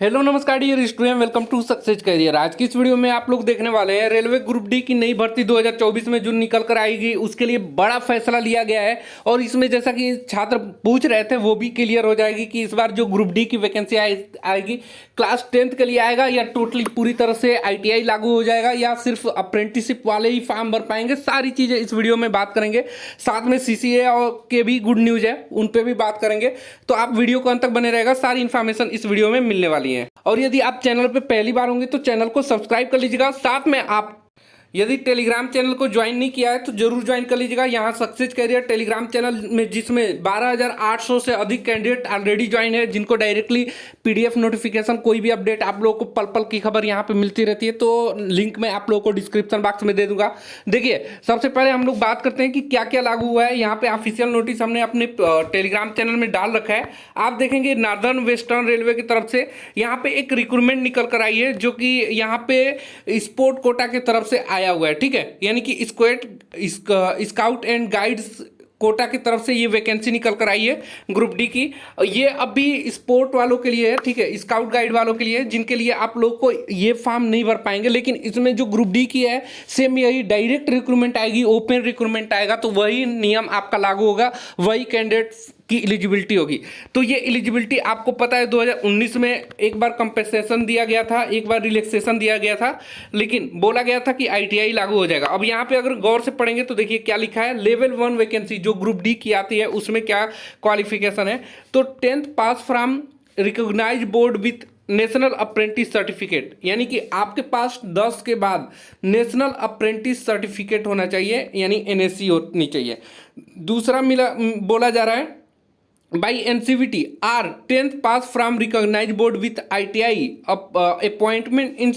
Hello नमस्कार dear student, welcome to success career. आज की इस वीडियो में आप लोग देखने वाले हैं रेलवे ग्रुप डी की नई भर्ती 2024 में जो निकल कर आएगी उसके लिए बड़ा फैसला लिया गया है। और इसमें जैसा कि छात्र पूछ रहे थे वो भी क्लियर हो जाएगी कि इस बार जो ग्रुप डी की वैकेंसी आएगी क्लास 10th के लिए आएगा या टोटली पूरी तरह से ITI लागू हो जाएगा या सिर्फ अप्रेंटिसशिप वाले ही फॉर्म भर पाएंगे। सारी चीज़ें इस वीडियो में बात करेंगे। साथ में CCA और के भी गुड न्यूज़ है, उन पर भी बात करेंगे। तो आप वीडियो को अंत तक बने रहेगा, सारी इन्फॉर्मेशन इस वीडियो में मिलने वाली है। और यदि आप चैनल पे पहली बार होंगे तो चैनल को सब्सक्राइब कर लीजिएगा। साथ में आप यदि टेलीग्राम चैनल को ज्वाइन नहीं किया है तो जरूर ज्वाइन कर लीजिएगा। यहाँ सक्सेस करियर टेलीग्राम चैनल में जिसमें 12,800 से अधिक कैंडिडेट ऑलरेडी ज्वाइन है, जिनको डायरेक्टली PDF नोटिफिकेशन कोई भी अपडेट आप लोगों को पल पल की खबर यहाँ पे मिलती रहती है। तो लिंक मैं आप लोगों को डिस्क्रिप्शन बॉक्स में दे दूंगा। देखिए, सबसे पहले हम लोग बात करते हैं कि क्या क्या लागू हुआ है। यहाँ पे ऑफिशियल नोटिस हमने अपने टेलीग्राम चैनल में डाल रखा है। आप देखेंगे नार्दर्न वेस्टर्न रेलवे की तरफ से यहाँ पे एक रिक्रूटमेंट निकल कर आई है, जो कि यहाँ पे स्पोर्ट कोटा की तरफ से आया हुआ है। ठीक है, यानी कि स्काउट एंड गाइड्स कोटा की तरफ से ये वैकेंसी निकल कर आई है ग्रुप डी की। ये अभी स्पोर्ट वालों के लिए है, ठीक है, स्काउट गाइड वालों के लिए, जिनके लिए आप लोग को ये फॉर्म नहीं भर पाएंगे। लेकिन इसमें जो ग्रुप डी की है सेम यही डायरेक्ट रिक्रूटमेंट आएगी, ओपन रिक्रूटमेंट आएगा। तो वही नियम आपका लागू होगा, वही कैंडिडेट की एलिजिबिलिटी होगी। तो ये एलिजिबिलिटी आपको पता है 2019 में एक बार कंपेंसेशन दिया गया था, एक बार रिलैक्सेशन दिया गया था, लेकिन बोला गया था कि ITI लागू हो जाएगा। अब यहाँ पे अगर गौर से पढ़ेंगे तो देखिए क्या लिखा है। लेवल 1 वैकेंसी जो ग्रुप डी की आती है उसमें क्या क्वालिफिकेशन है, तो 10th pass from recognised board with national apprentice certificate, यानी कि आपके पास 10 के बाद नेशनल अप्रेंटिस सर्टिफिकेट होना चाहिए, यानी NSC होनी चाहिए। दूसरा बोला जा रहा है by NCVT or 10th pass from recognized board with ITI appointment in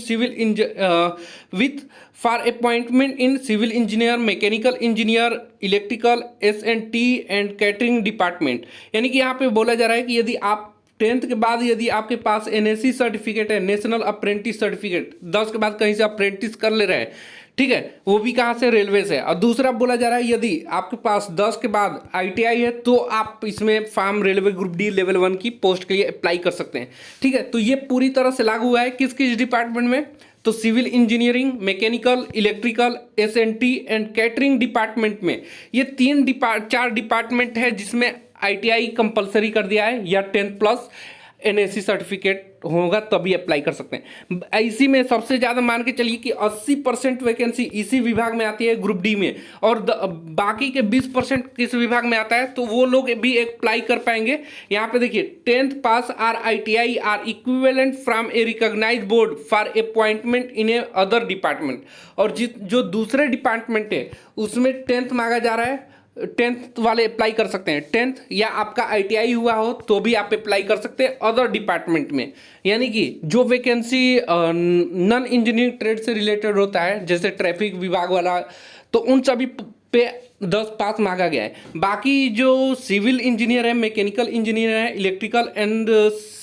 with for appointment in civil engineer, mechanical engineer, electrical, S&T and catering department। यानी कि यहाँ पे बोला जा रहा है कि यदि आप 10th के बाद यदि आपके पास NSC सर्टिफिकेट है, नेशनल अप्रेंटिस सर्टिफिकेट, 10 के बाद कहीं से अप्रेंटिस कर ले रहे हैं, ठीक है, वो भी कहाँ से, रेलवे से। और दूसरा बोला जा रहा है यदि आपके पास 10 के बाद ITI है तो आप इसमें form railway group D level 1 की पोस्ट के लिए अप्लाई कर सकते हैं। ठीक है, तो ये पूरी तरह से लागू हुआ है किस किस डिपार्टमेंट में, तो civil engineering, mechanical, electrical, S&T and catering department में। ये 4 डिपार्टमेंट है जिसमें ITI कंपलसरी कर दिया है, या 10th प्लस NSC सर्टिफिकेट होगा तभी अप्लाई कर सकते हैं। इसी में सबसे ज़्यादा मान के चलिए कि 80% वैकेंसी इसी विभाग में आती है ग्रुप डी में, और बाकी के 20% किस विभाग में आता है, तो वो लोग भी अप्लाई कर पाएंगे। यहाँ पे देखिए 10th pass or ITI or equivalent from a recognised board for appointment in a other department. और जो दूसरे डिपार्टमेंट है उसमें 10th मांगा जा रहा है, 10th वाले अप्लाई कर सकते हैं। 10th या आपका ITI हुआ हो तो भी आप अप्लाई कर सकते हैं अदर डिपार्टमेंट में। यानी कि जो वैकेंसी नॉन इंजीनियरिंग ट्रेड से रिलेटेड होता है, जैसे ट्रैफिक विभाग वाला, तो उन सभी पे 10 पास मांगा गया है। बाकी जो सिविल इंजीनियर है, मैकेनिकल इंजीनियर है, इलेक्ट्रिकल एंड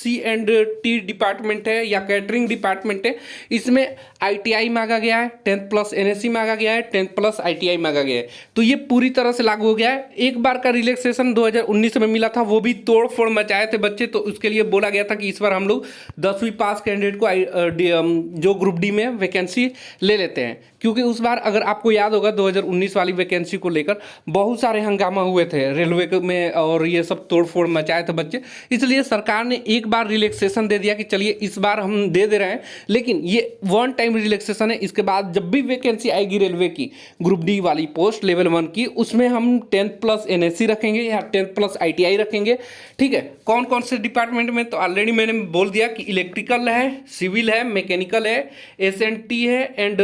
C&T डिपार्टमेंट है या कैटरिंग डिपार्टमेंट है, इसमें ITI मांगा गया है, 10th प्लस NSC मांगा गया है, 10th प्लस ITI मांगा गया है। तो ये पूरी तरह से लागू हो गया है। एक बार का रिलैक्सेशन 2019 में मिला था, वो भी तोड़ फोड़ मचाए थे बच्चे, तो उसके लिए बोला गया था कि इस बार हम लोग 10वीं पास कैंडिडेट को जो ग्रुप डी में वैकेंसी ले लेते हैं। क्योंकि उस बार अगर आपको याद होगा 2019 वाली वैकेंसी को लेकर बहुत सारे हंगामा हुए थे रेलवे में, और ये सब तोड़ फोड़ मचाए थे बच्चे। इसलिए सरकार ने एक बार रिलैक्सेशन दे दिया कि चलिए इस बार हम दे रहे हैं, लेकिन ये 1 टाइम रिलैक्सेशन है। इसके बाद जब भी वैकेंसी आएगी रेलवे की ग्रुप डी वाली पोस्ट लेवल 1 की, उसमें हम 10th प्लस NSC रखेंगे या 10th प्लस ITI रखेंगे। ठीक है, कौन कौन से डिपार्टमेंट में, तो ऑलरेडी मैंने बोल दिया कि इलेक्ट्रिकल है, सिविल है, मैकेनिकल है, S&T है एंड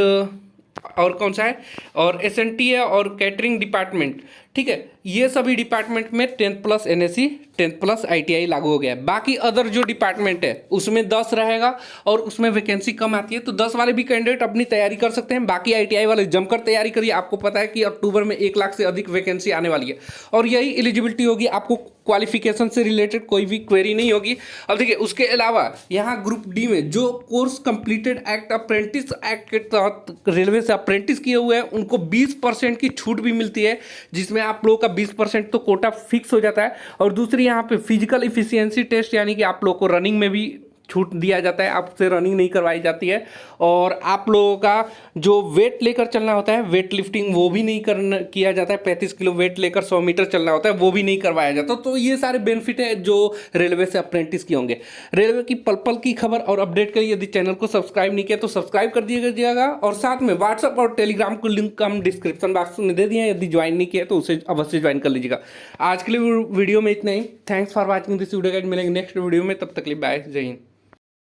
और कौन सा है, और S&T है और कैटरिंग डिपार्टमेंट। ठीक है, ये सभी डिपार्टमेंट में 10th plus NSC, 10th plus ITI लागू हो गया है। बाकी अदर जो डिपार्टमेंट है उसमें 10 रहेगा और उसमें वैकेंसी कम आती है, तो 10 वाले भी कैंडिडेट अपनी तैयारी कर सकते हैं। बाकी ITI वाले जमकर तैयारी करिए। आपको पता है कि अक्टूबर में 1 लाख से अधिक वैकेंसी आने वाली है, और यही एलिजिबिलिटी होगी। आपको क्वालिफिकेशन से रिलेटेड कोई भी क्वेरी नहीं होगी। अब देखिए, उसके अलावा यहाँ ग्रुप डी में जो course completed act, apprentice act के तहत रेलवे से अप्रेंटिस किए हुए हैं, उनको 20% की छूट भी मिलती है, जिसमें आप लोगों का 20% तो कोटा फिक्स हो जाता है। और दूसरी यहाँ पे फिजिकल इफिशियंसी टेस्ट, यानी कि आप लोग को रनिंग में भी छूट दिया जाता है, आपसे रनिंग नहीं करवाई जाती है। और आप लोगों का जो वेट लेकर चलना होता है, वेट लिफ्टिंग, वो भी नहीं करना किया जाता है। 35 किलो वेट लेकर 100 मीटर चलना होता है, वो भी नहीं करवाया जाता। तो ये सारे बेनिफिट है जो रेलवे से अप्रेंटिस के होंगे। रेलवे की पल पल की खबर और अपडेट के लिए यदि चैनल को सब्सक्राइब नहीं किया तो सब्सक्राइब कर दीजिएगा, और साथ में व्हाट्सअप और टेलीग्राम को लिंक हम डिस्क्रिप्शन बॉक्स में दे दिए हैं, यदि ज्वाइन नहीं किया तो उसे अवश्य ज्वाइन कर लीजिएगा। आज के लिए वीडियो में इतना ही। Thanks for watching this video guide. मिलेंगे नेक्स्ट वीडियो में, तब तक के लिए बाय, जय हिंद।